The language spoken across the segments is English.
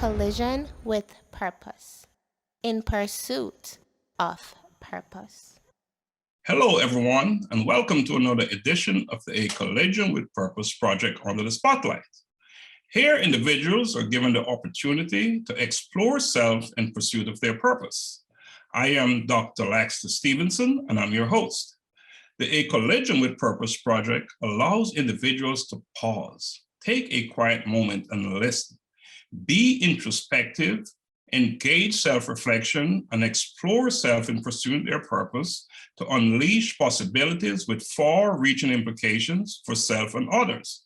collision with purpose, in pursuit of purpose. Hello, everyone, and welcome to another edition of the A Collision with Purpose project Under the Spotlight. Here, individuals are given the opportunity to explore self in pursuit of their purpose. I am Dr. Laxley Stephenson, and I'm your host. The A Collision with Purpose project allows individuals to pause, take a quiet moment and listen, be introspective, engage self-reflection, and explore self in pursuit of their purpose to unleash possibilities with far-reaching implications for self and others.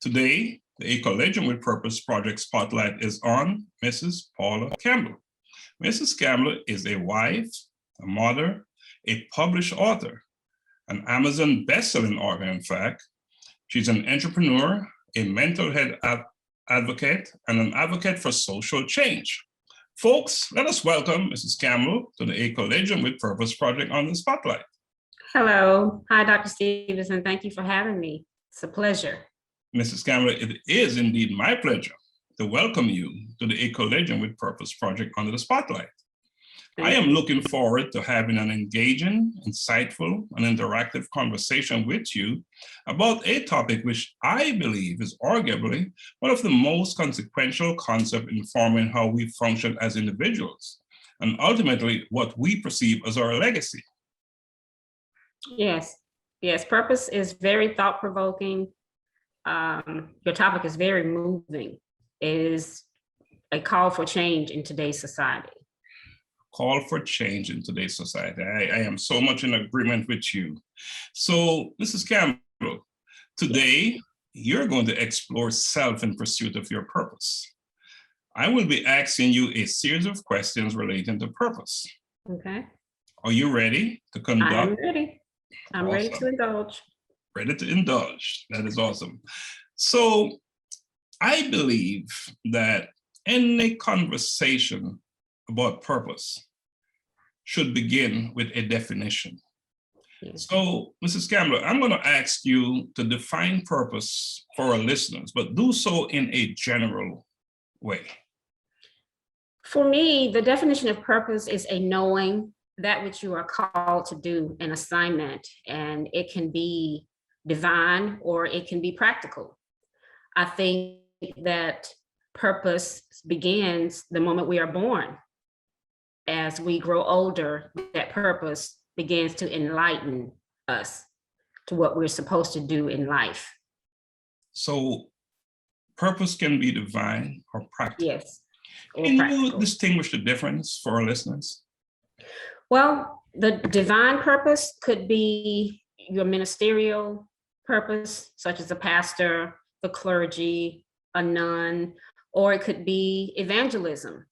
Today, the A Collision with Purpose project spotlight is on Mrs. Paula Campbell. Mrs. Campbell is a wife, a mother, a published author, an Amazon best-selling author, in fact. She's an entrepreneur, a mental health advocate, and an advocate for social change. Folks, let us welcome Mrs. Campbell to the A Collision with Purpose project on the Spotlight. Hello. Hi, Dr. Stephenson. Thank you for having me. It's a pleasure. Mrs. Campbell, it is indeed my pleasure to welcome you to the A Collision with Purpose project under the Spotlight. I am looking forward to having an engaging, insightful, and interactive conversation with you about a topic which I believe is arguably one of the most consequential concepts in forming how we function as individuals, and ultimately what we perceive as our legacy. Yes, purpose is very thought-provoking. Your topic is very moving. It is a call for change in today's society. Call for change in today's society. I am so much in agreement with you. So, Mrs. Campbell, today you're going to explore self in pursuit of your purpose. I will be asking you a series of questions relating to purpose. Okay. Are you ready to conduct? I'm ready. I'm Awesome. ready to indulge. Ready to indulge. That is awesome. So, I believe that any conversation about purpose should begin with a definition. Yes. So, Mrs. Campbell, I'm going to ask you to define purpose for our listeners, but do so in a general way. For me, the definition of purpose is a knowing that which you are called to do, an assignment, and it can be divine or it can be practical. I think that purpose begins the moment we are born. As we grow older, that purpose begins to enlighten us to what we're supposed to do in life. So purpose can be divine or practical. Yes. Can you distinguish the difference for our listeners? Well, the divine purpose could be your ministerial purpose, such as a pastor, the clergy, a nun, or it could be evangelism.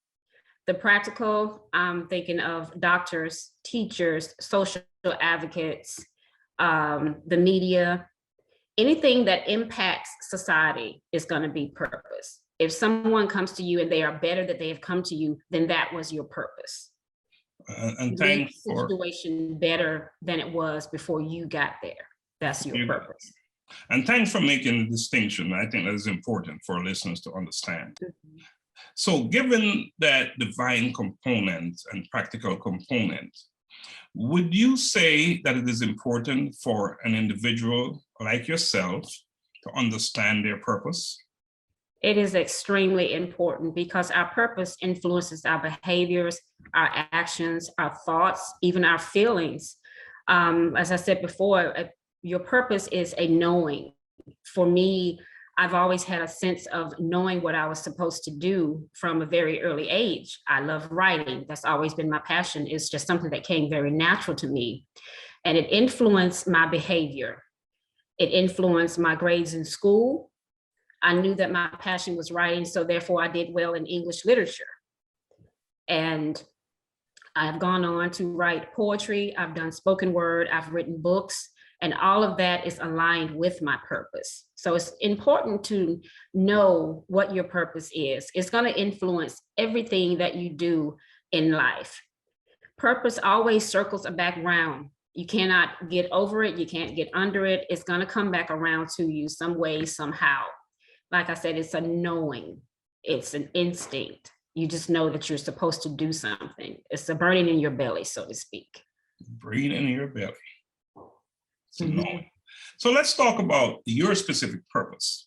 The practical, I'm thinking of doctors, teachers, social advocates, the media. Anything that impacts society is going to be purpose. If someone comes to you and they are better that they have come to you, then that was your purpose. And thanks for situation better than it was before you got there. That's your purpose. And thanks for making the distinction. I think that is important for listeners to understand. Mm-hmm. So given that divine component and practical component, would you say that it is important for an individual like yourself to understand their purpose? It is extremely important because our purpose influences our behaviors, our actions, our thoughts, even our feelings. As I said before, your purpose is a knowing. For me, I've always had a sense of knowing what I was supposed to do from a very early age. I love writing. That's always been my passion. It's just something that came very natural to me. And it influenced my behavior. It influenced my grades in school. I knew that my passion was writing, so therefore I did well in English literature. And I've gone on to write poetry. I've done spoken word. I've written books. And all of that is aligned with my purpose. So it's important to know what your purpose is. It's going to influence everything that you do in life. Purpose always circles back around. You cannot get over it. You can't get under it. It's going to come back around to you some way, somehow. Like I said, it's a knowing. It's an instinct. You just know that you're supposed to do something. It's a burning in your belly, so to speak. Breathe in your belly. So, Mhm. so let's talk about your specific purpose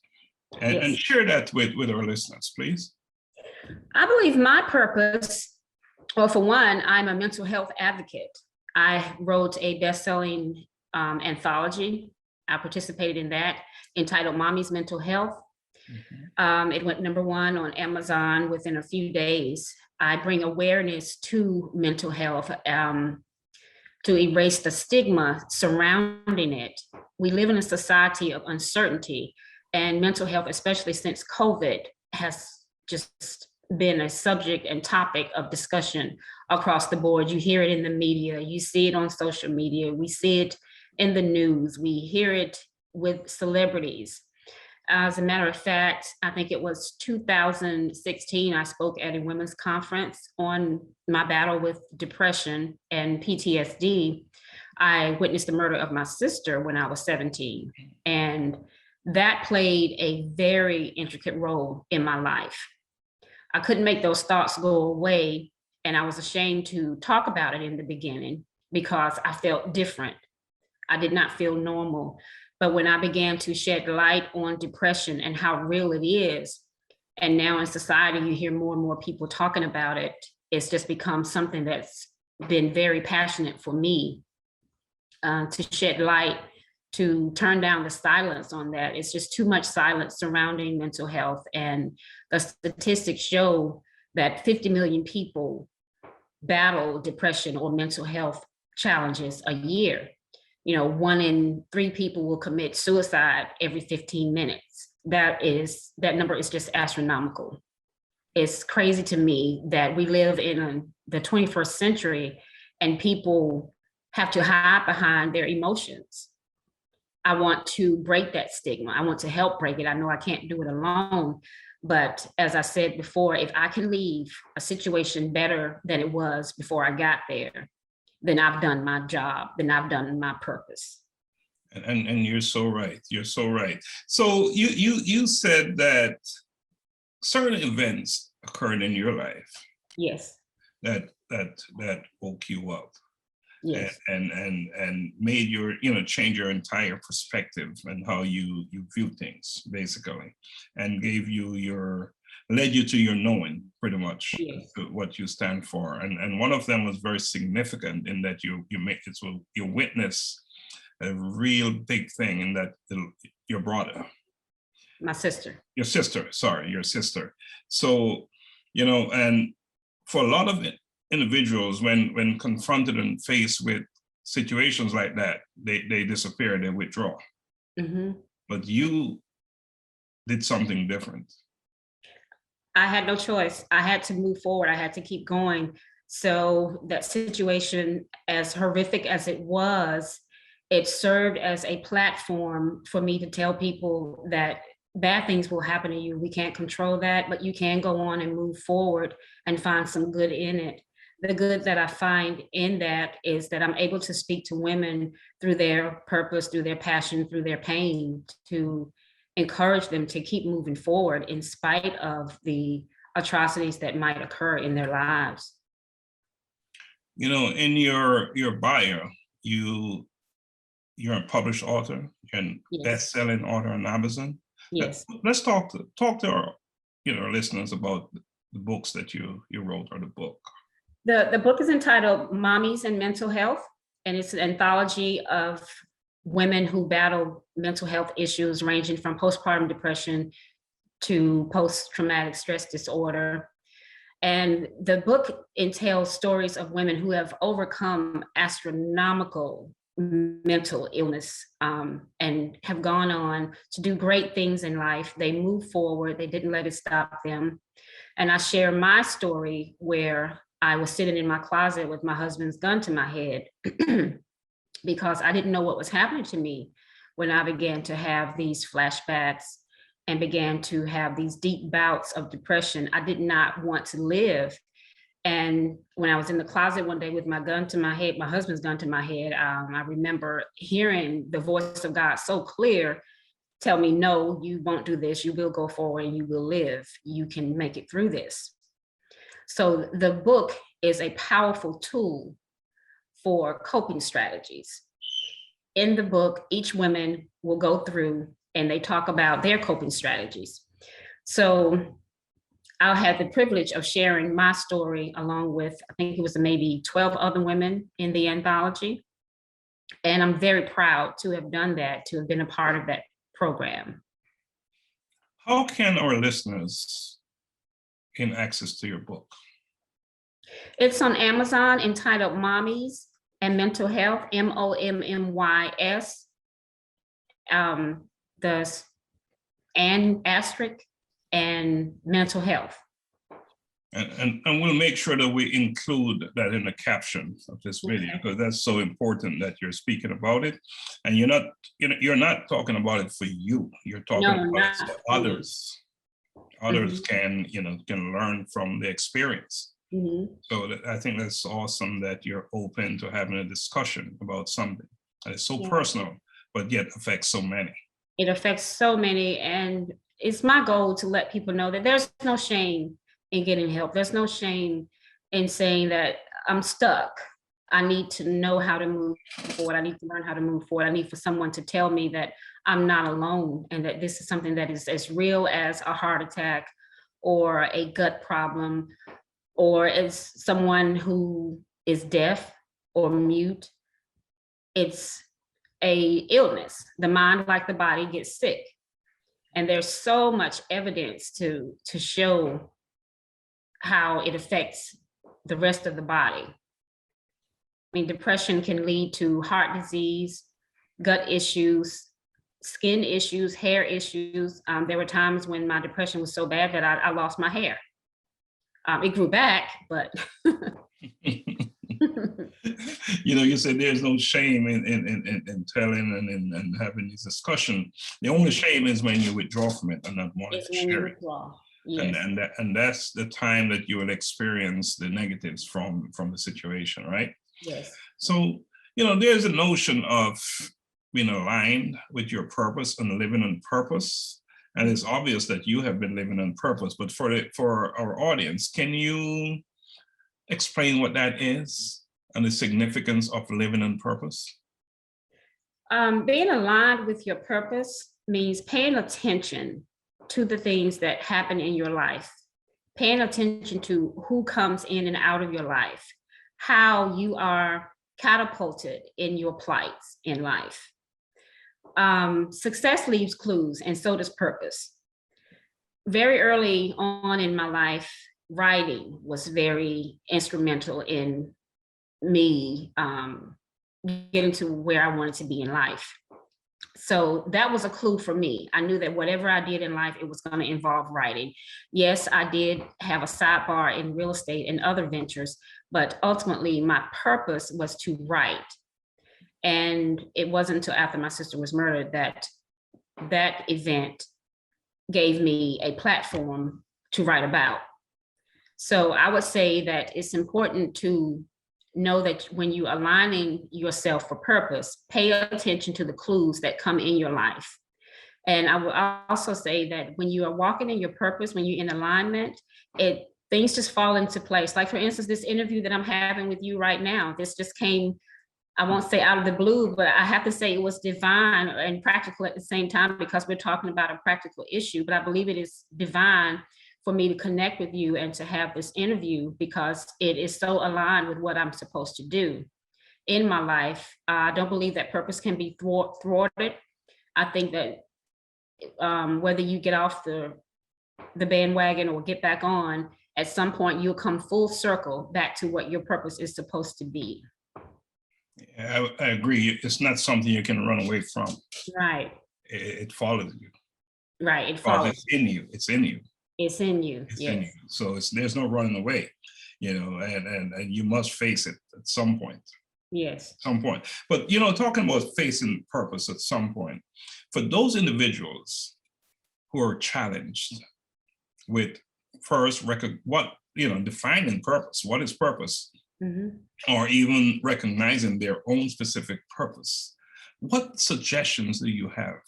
and, Yes. and share that with our listeners, please. I believe my purpose, well, for one, I'm a mental health advocate. I wrote a best-selling anthology. I participated in that, entitled Mommy's Mental Health. It went #1 on Amazon within a few days. I bring awareness to mental health, to erase the stigma surrounding it. We live in a society of uncertainty, and mental health, especially since COVID, has just been a subject and topic of discussion across the board. You hear it in the media, you see it on social media, we see it in the news, we hear it with celebrities. As a matter of fact, I think it was 2016, I spoke at a women's conference on my battle with depression and PTSD. I witnessed the murder of my sister when I was 17, and that played a very intricate role in my life. I couldn't make those thoughts go away, and I was ashamed to talk about it in the beginning because I felt different. I did not feel normal. But when I began to shed light on depression and how real it is, and now in society, you hear more and more people talking about it, it's just become something that's been very passionate for me, to shed light, to turn down the silence on that. It's just too much silence surrounding mental health. And the statistics show that 50 million people battle depression or mental health challenges a year. 1 in 3 people will commit suicide every 15 minutes. That number is just astronomical. It's crazy to me that we live in the 21st century and people have to hide behind their emotions. I want to break that stigma. I want to help break it. I know I can't do it alone, but as I said before, if I can leave a situation better than it was before I got there, then I've done my job, then I've done my purpose. And you're so right. You're so right. So you said that certain events occurred in your life. Yes. That woke you up. Yes. And made your, change your entire perspective and how you view things, basically, and led you to your knowing, pretty much. Yes. What you stand for. And one of them was very significant in that you witness a real big thing in that your brother. My sister. Your sister. So, and for a lot of individuals, when confronted and faced with situations like that, they disappear, they withdraw. Mm-hmm. But you did something different. I had no choice. I had to move forward. I had to keep going. So that situation, as horrific as it was, it served as a platform for me to tell people that bad things will happen to you. We can't control that, but you can go on and move forward and find some good in it. The good that I find in that is that I'm able to speak to women through their purpose, through their passion, through their pain, to encourage them to keep moving forward in spite of the atrocities that might occur in their lives. In your bio, you're a published author and Yes. best-selling author on Amazon. Yes. Let's talk to our listeners about the books that you wrote, or the book. The book is entitled Mommies and Mental Health, and it's an anthology of women who battle mental health issues ranging from postpartum depression to post-traumatic stress disorder. And the book entails stories of women who have overcome astronomical mental illness, and have gone on to do great things in life. They moved forward. They didn't let it stop them. And I share my story where I was sitting in my closet with my husband's gun to my head because I didn't know what was happening to me when I began to have these flashbacks and began to have these deep bouts of depression. I did not want to live. And when I was in the closet one day with my gun to my head, my husband's gun to my head, I remember hearing the voice of God so clear tell me, no, you won't do this, you will go forward and you will live, you can make it through this. So the book is a powerful tool for coping strategies. In the book, each woman will go through and they talk about their coping strategies. So I'll have the privilege of sharing my story along with, I think it was maybe 12 other women in the anthology. And I'm very proud to have done that, to have been a part of that program. How can our listeners gain access to your book? It's on Amazon, entitled Mommies and Mental Health, MOMMYS, and asterisk, and mental health. And we'll make sure that we include that in the caption of this video, because that's so important that you're speaking about it. And you're not talking about it for you. You're talking about it so others. Others can learn from the experience. So I think that's awesome that you're open to having a discussion about something that is so personal, but yet affects so many. It affects so many, and it's my goal to let people know that there's no shame in getting help. There's no shame in saying that I'm stuck. I need to know how to move forward. I need to learn how to move forward. I need for someone to tell me that I'm not alone and that this is something that is as real as a heart attack or a gut problem, or as someone who is deaf or mute. It's a illness. The mind, like the body, gets sick. And there's so much evidence to show how it affects the rest of the body. I mean, depression can lead to heart disease, gut issues, skin issues, hair issues. There were times when my depression was so bad that I lost my hair. It grew back, but. You said there's no shame in telling and having this discussion. The only shame is when you withdraw from it and not want to share it. Yes. And that's the time that you will experience the negatives from the situation, right? Yes. So, there's a notion of being aligned with your purpose and living on purpose. And it's obvious that you have been living on purpose, but for our audience, can you explain what that is and the significance of living on purpose? Being aligned with your purpose means paying attention to the things that happen in your life, paying attention to who comes in and out of your life, how you are catapulted in your plights in life. Success leaves clues, and so does purpose. Very early on in my life, writing was very instrumental in me getting to where I wanted to be in life. So that was a clue for me. I knew that whatever I did in life, it was going to involve writing. Yes, I did have a sidebar in real estate and other ventures, but ultimately my purpose was to write. And it wasn't until after my sister was murdered that that event gave me a platform to write about. So I would say that it's important to know that when you're aligning yourself for purpose, pay attention to the clues that come in your life. And I will also say that when you are walking in your purpose, when you're in alignment, things just fall into place. Like, for instance, this interview that I'm having with you right now, this just came, I won't say out of the blue, but I have to say it was divine and practical at the same time, because we're talking about a practical issue. But I believe it is divine for me to connect with you and to have this interview, because it is so aligned with what I'm supposed to do in my life. I don't believe that purpose can be thwarted. I think that whether you get off the bandwagon or get back on, at some point you'll come full circle back to what your purpose is supposed to be. Yeah, I agree. It's not something you can run away from. Right. It follows you. Right. It follows. It's in you. It's in you. It's in you. It's yes. in you. So there's no running away, and you must face it at some point. Yes. At some point. But talking about facing purpose at some point, for those individuals who are challenged with first defining purpose, what is purpose, or even recognizing their own specific purpose, what suggestions do you have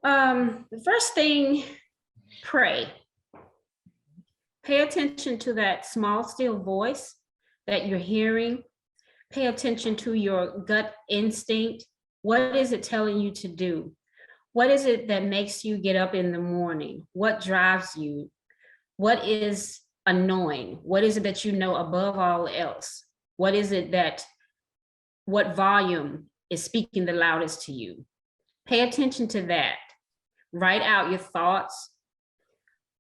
The first thing, pray. Pay attention to that small, still voice that you're hearing. Pay attention to your gut instinct. What is it telling you to do? What is it that makes you get up in the morning? What drives you? What is annoying? What is it that you know above all else? What is it what volume is speaking the loudest to you? Pay attention to that. Write out your thoughts,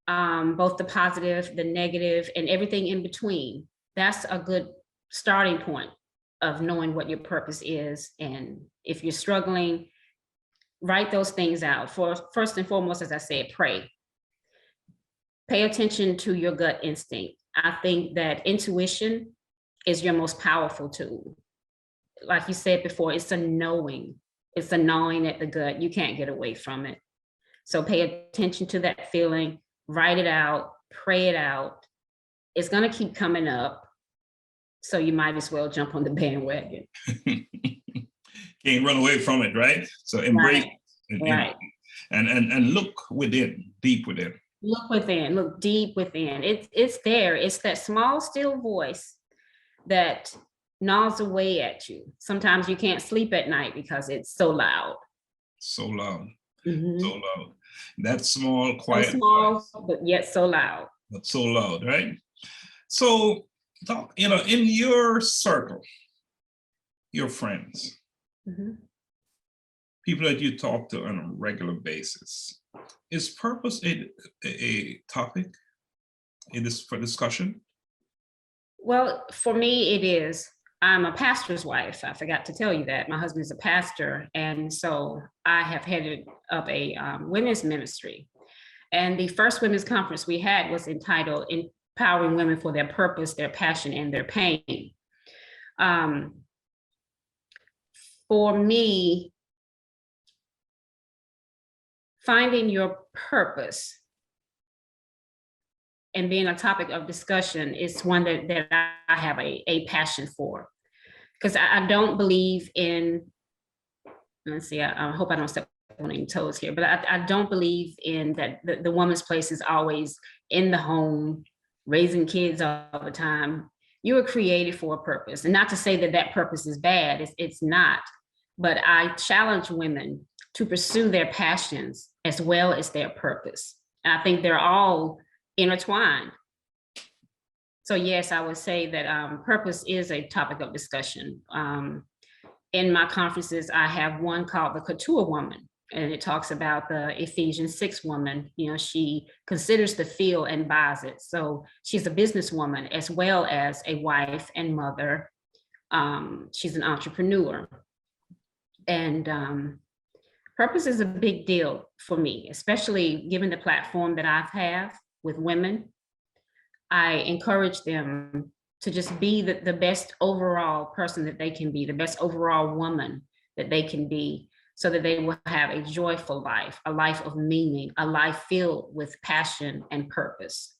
both the positive, the negative, and everything in between. That's a good starting point of knowing what your purpose is. And if you're struggling, write those things out. First and foremost, as I said, pray. Pay attention to your gut instinct. I think that intuition is your most powerful tool. Like you said before, it's a knowing. It's a gnawing at the gut. You can't get away from it. So pay attention to that feeling, write it out, pray it out. It's going to keep coming up. So you might as well jump on the bandwagon. Can't run away from it, right? So embrace it. Right. And look within, deep within. Look within, look deep within. It's there. It's that small, still voice that gnaws away at you. Sometimes you can't sleep at night because it's so loud. So loud. Mm-hmm. So loud. That small, quiet. So small, voice, but yet so loud. but so loud, right? So, in your circle, your friends, Mm-hmm. people that you talk to on a regular basis, is purpose a topic for discussion? Well, for me, it is. I'm a pastor's wife. I forgot to tell you that. My husband is a pastor. And so I have headed up a women's ministry. And the first women's conference we had was entitled Empowering Women for Their Purpose, Their Passion, and Their Pain. For me, finding your purpose and being a topic of discussion is one that I have a passion for. Because I don't believe in, let's see, I hope I don't step on any toes here, but I don't believe in that the woman's place is always in the home, raising kids all the time. You were created for a purpose. And not to say that that purpose is bad, it's not. But I challenge women to pursue their passions as well as their purpose. And I think they're all intertwined. So yes, I would say that purpose is a topic of discussion. In my conferences, I have one called the Couture Woman, and it talks about the Ephesians 6 woman. She considers the field and buys it. So she's a businesswoman as well as a wife and mother. She's an entrepreneur. And purpose is a big deal for me, especially given the platform that I have with women. I encourage them to just be the best overall person that they can be, the best overall woman that they can be, so that they will have a joyful life, a life of meaning, a life filled with passion and purpose.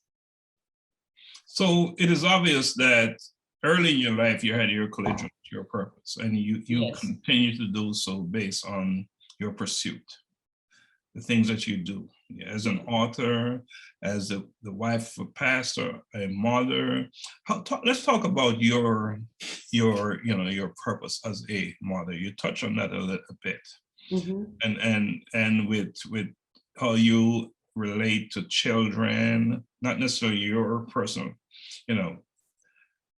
So it is obvious that early in your life, you had your collision with your purpose, and you yes. continue to do so based on your pursuit, the things that you do as an author, as the wife of a pastor, a mother. Let's talk about your purpose as a mother. You touch on that a little bit, mm-hmm. and with how you relate to children, not necessarily your personal,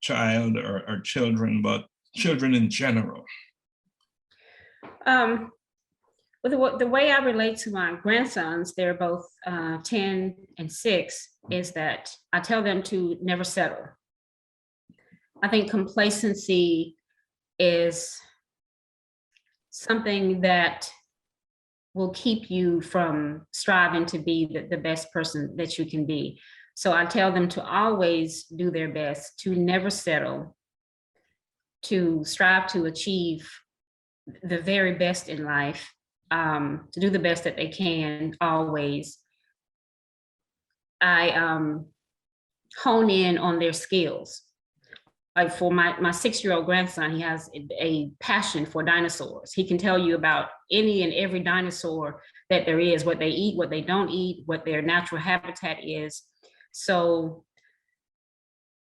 child or children, but children in general. The way I relate to my grandsons, they're both 10 and 6, is that I tell them to never settle. I think complacency is something that will keep you from striving to be the best person that you can be. So I tell them to always do their best, to never settle, to strive to achieve the very best in life, to do the best that they can always. I hone in on their skills. like for my 6-year-old grandson, he has a passion for dinosaurs. He can tell you about any and every dinosaur that there is, what they eat, what they don't eat, what their natural habitat is. So,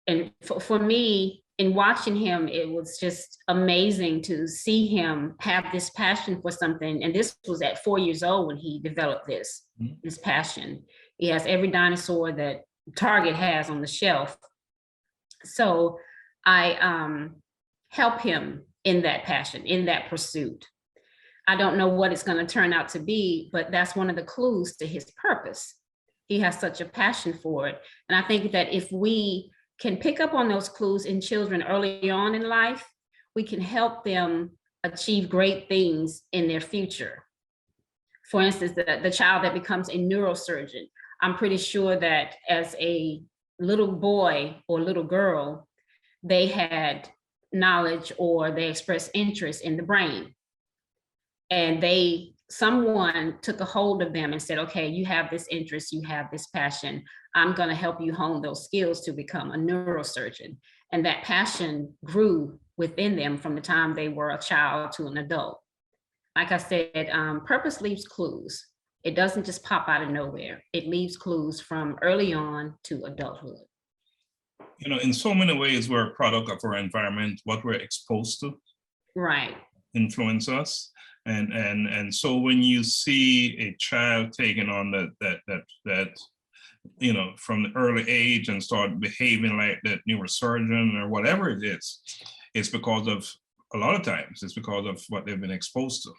and for me, in watching him, it was just amazing to see him have this passion for something. And this was at 4 years old when he developed this passion. He has every dinosaur that Target has on the shelf. So I help him in that passion, in that pursuit. I don't know what it's going to turn out to be, but that's one of the clues to his purpose. He has such a passion for it. And I think that if we can pick up on those clues in children early on in life, we can help them achieve great things in their future. For instance, the child that becomes a neurosurgeon, I'm pretty sure that as a little boy or little girl, they had knowledge or they expressed interest in the brain. And someone took a hold of them and said, okay, you have this interest, you have this passion. I'm going to help you hone those skills to become a neurosurgeon. And that passion grew within them from the time they were a child to an adult. Like I said, purpose leaves clues. It doesn't just pop out of nowhere. It leaves clues from early on to adulthood. You know, in so many ways, we're a product of our environment, what we're exposed to. Right. Influence us. And so when you see a child taking on that you know, from the early age and start behaving like that neurosurgeon or whatever it is, it's because of, a lot of times, it's because of what they've been exposed to.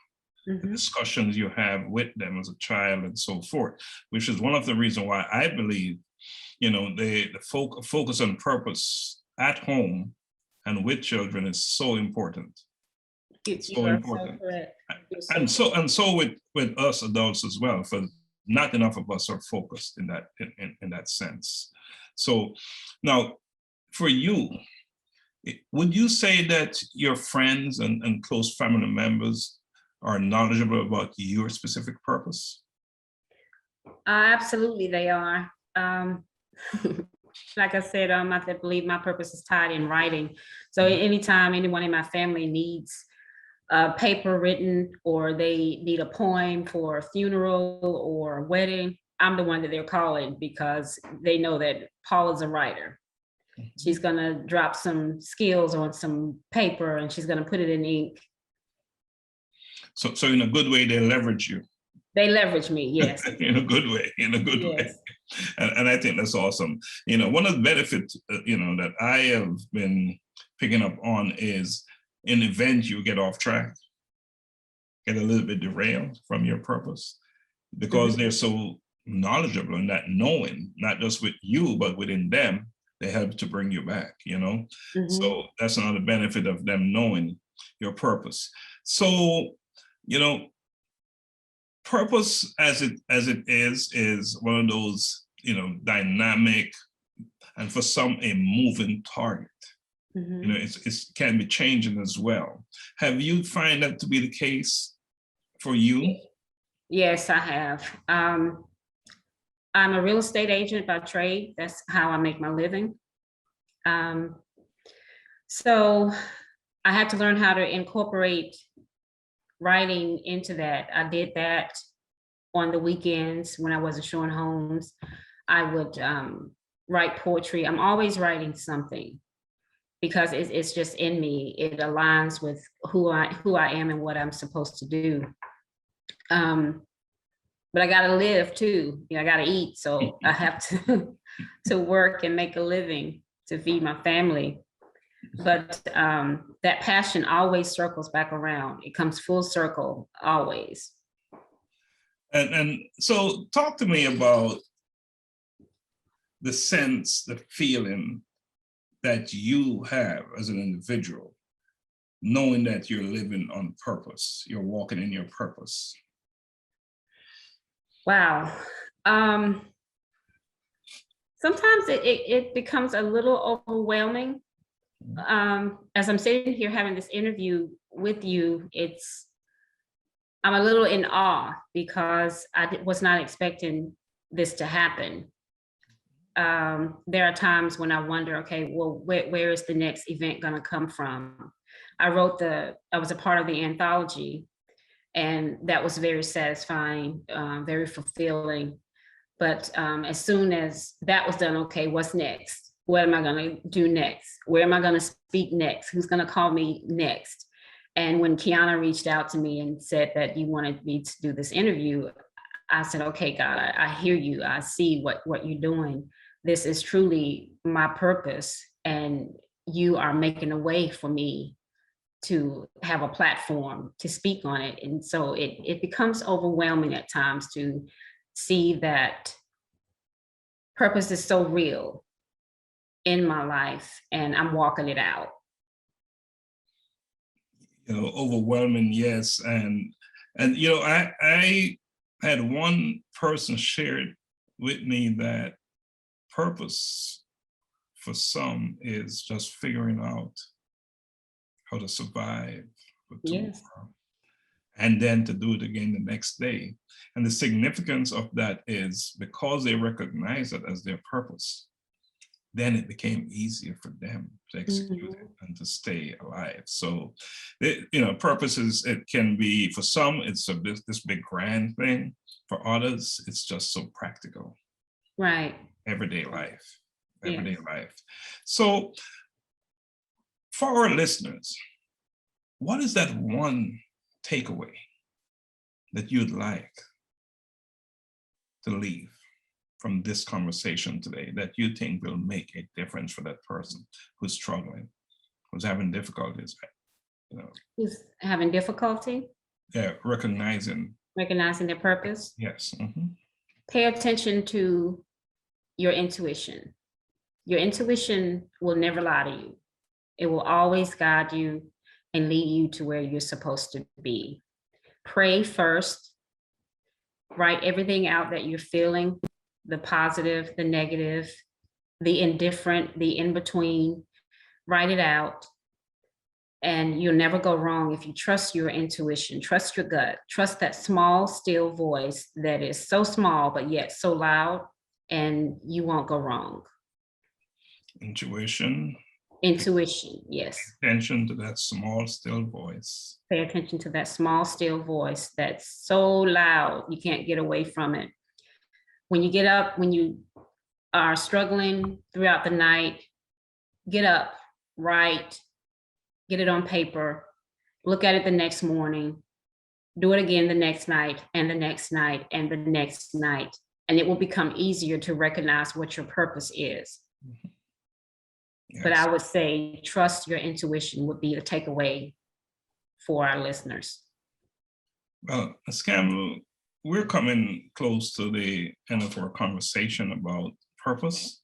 The discussions you have with them as a child and so forth, which is one of the reasons why I believe, you know, the focus on purpose at home and with children is so important. So important. And so with us adults as well, for not enough of us are focused in that sense. So now for you, would you say that your friends and close family members are knowledgeable about your specific purpose? Absolutely, they are. Like I said, I believe my purpose is tied in writing. So anytime anyone in my family needs a paper written or they need a poem for a funeral or a wedding, I'm the one that they're calling because they know that Paula's a writer. She's gonna drop some skills on some paper and she's gonna put it in ink. So in a good way, they leverage you. They leverage me, yes. In a good way, way. And I think that's awesome. You know, one of the benefits, you know, that I have been picking up on is in events you get off track, get a little bit derailed from your purpose because they're so knowledgeable in that knowing, not just with you, but within them, they help to bring you back, you know? So that's another benefit of them knowing your purpose. So, you know, purpose as it is one of those, you know, dynamic and for some a moving target. You know, it can be changing as well. Have you find that to be the case for you? Yes, I have. I'm a real estate agent by trade. That's how I make my living. So I had to learn how to incorporate writing into that. I did that on the weekends when I wasn't showing homes. I would write poetry. I'm always writing something because it's just in me. It aligns with who I am and what I'm supposed to do. But I gotta live too. You know, I gotta eat. So I have to work and make a living to feed my family. But that passion always circles back around. It comes full circle, always. And so talk to me about the sense, the feeling that you have as an individual, knowing that you're living on purpose, you're walking in your purpose. Wow. Sometimes it becomes a little overwhelming. As I'm sitting here having this interview with you, I'm a little in awe because I was not expecting this to happen. there are times when I wonder, okay, well, where is the next event going to come from? I was a part of the anthology, and that was very satisfying, very fulfilling. But as soon as that was done, okay, what's next? What am I going to do next? Where am I going to speak next? Who's going to call me next? And when Kiana reached out to me and said that you wanted me to do this interview, I said, okay, God, I hear you. I see what you're doing. This is truly my purpose, and you are making a way for me to have a platform to speak on it. And so it becomes overwhelming at times to see that purpose is so real in my life, and I'm walking it out. Overwhelming, yes. And I had one person shared with me that purpose for some is just figuring out how to survive for Yes. tomorrow, and then to do it again the next day. And the significance of that is because they recognize it as their purpose, then it became easier for them to execute it and to stay alive. So, purpose it can be, for some, it's this big grand thing. For others, it's just so practical. Right. Everyday life. Yes. So for our listeners, what is that one takeaway that you'd like to leave from this conversation today that you think will make a difference for that person who's struggling, who's having difficulties? Who's having difficulty? Yeah, recognizing Recognizing their purpose. Yes. Pay attention to your intuition. Your intuition will never lie to you. It will always guide you and lead you to where you're supposed to be. Pray first. Write everything out that you're feeling, the positive, the negative, the indifferent, the in-between. Write it out. And you'll never go wrong if you trust your intuition, trust your gut, trust that small, still voice that is so small, but yet so loud, and you won't go wrong. Intuition, yes. Pay attention to that small, still voice. Pay attention to that small, still voice that's so loud, you can't get away from it. When you get up, when you are struggling throughout the night, get up, write, get it on paper, look at it the next morning, do it again the next night, and the next night, and the next night. And it will become easier to recognize what your purpose is. Yes. But I would say trust your intuition would be a takeaway for our listeners. Well, Ms. Campbell, we're coming close to the end of our conversation about purpose.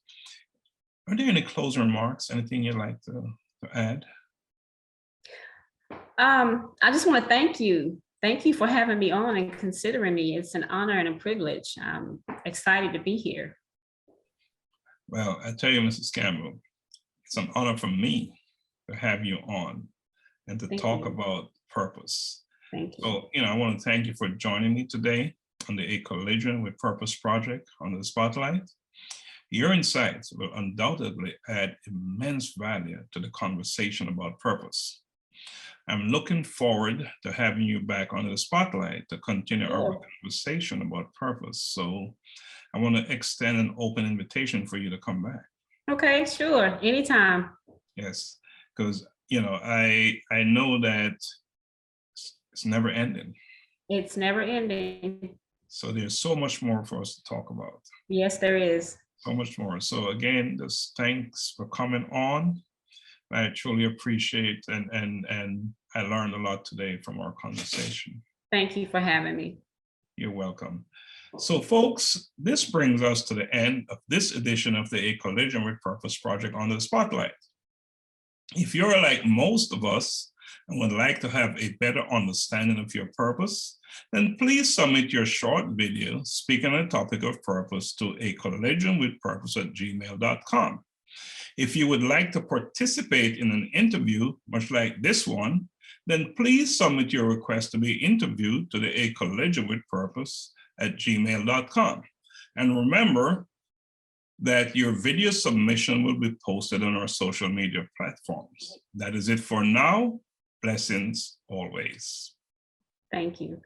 Are there any closing remarks, anything you'd like to add? I just want to thank you. Thank you for having me on and considering me. It's an honor and a privilege. I'm excited to be here. Well, I tell you, Mrs. Campbell, it's an honor for me to have you on and to talk about purpose. Thank you. So, I want to thank you for joining me today on the A Collision with Purpose project Under the Spotlight. Your insights will undoubtedly add immense value to the conversation about purpose. I'm looking forward to having you back under the spotlight to continue our conversation about purpose. So I want to extend an open invitation for you to come back. Okay, sure. Anytime. Yes, because, I know that it's never ending. It's never ending. So there's so much more for us to talk about. Yes, there is. So much more. So again, just thanks for coming on. I truly appreciate and I learned a lot today from our conversation. Thank you for having me. You're welcome. So folks, this brings us to the end of this edition of the A Collision with Purpose project Under the Spotlight. If you're like most of us and would like to have a better understanding of your purpose, then please submit your short video speaking on the topic of purpose to acollisionwithpurpose@gmail.com. If you would like to participate in an interview, much like this one, then please submit your request to be interviewed to the acollisionwithpurpose@gmail.com. And remember, that your video submission will be posted on our social media platforms. That is it for now. Blessings always. Thank you.